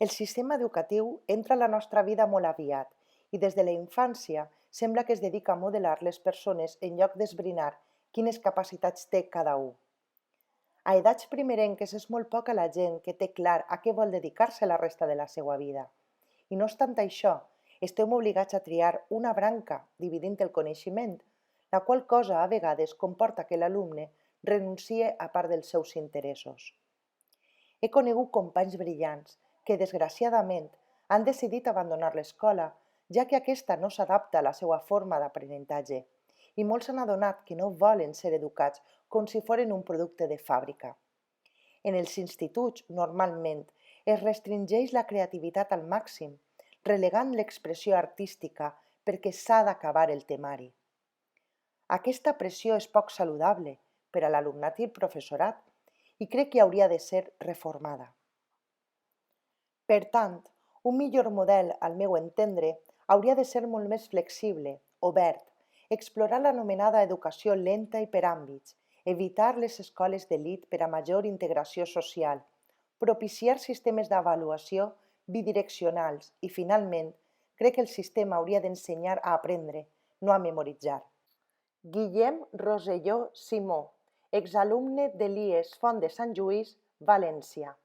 El sistema educatiu entra a la nostra vida molt aviat i des de la infància sembla que es dedica a modelar les persones en lloc d'esbrinar quines capacitats té cada u. A edats primerenques és molt poca la gent que té clar a què vol dedicar-se la resta de la seva vida. I no obstant això, estem obligats a triar una branca dividint el coneixement, la qual cosa a vegades comporta que l'alumne renuncie a part dels seus interessos. He conegut companys brillants que, desgraciadament, han decidit abandonar l'escola, ja que aquesta no s'adapta a la seva forma d'aprenentatge, i molts s'han adonat que no volen ser educats com si foren un producte de fàbrica. En els instituts, normalment, es restringeix la creativitat al màxim, relegant l'expressió artística perquè s'ha d'acabar el temari. Aquesta pressió és poc saludable per a l'alumnat i el professorat i crec que hauria de ser reformada. Per tant, un millor model, al meu entendre, hauria de ser molt més flexible, obert, explorar l'anomenada educació lenta i per àmbits, evitar les escoles d'elit per a major integració social, propiciar sistemes d'avaluació bidireccionals i, finalment, crec que el sistema hauria d'ensenyar a aprendre, no a memoritzar. Guillem Rosselló Simó, exalumne de l'IES Font de Sant Lluís, València.